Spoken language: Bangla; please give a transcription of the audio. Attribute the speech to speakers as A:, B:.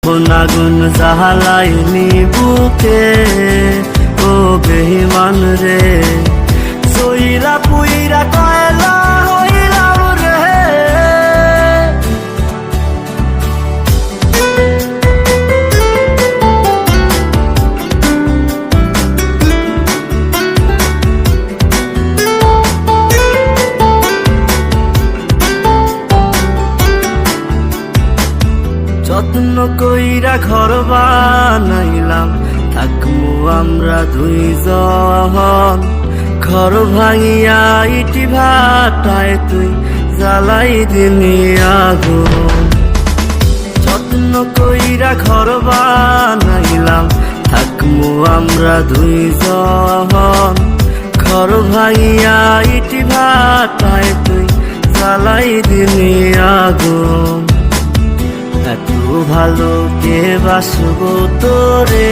A: আগুন জ্বালাইনি বুকে ও বেঈমান রে, সইরা পুইরা কয়লা হইলাম রে। যত্ন কইরা ঘর বানাইলাম, থাকমু আমরা দুইজন। ঘর ভাঙিয়া ইটি ভাটায় তুই জ্বালাই দিলি আগুন। যত্ন কইরা ঘর বানাইলাম, থাকমু আমরা দুইজন। ঘর ভাঙিয়া ইটি ভাটায় তুই জ্বালাই দিলি আগুন। এত ভালো কে বাসবো তোরে,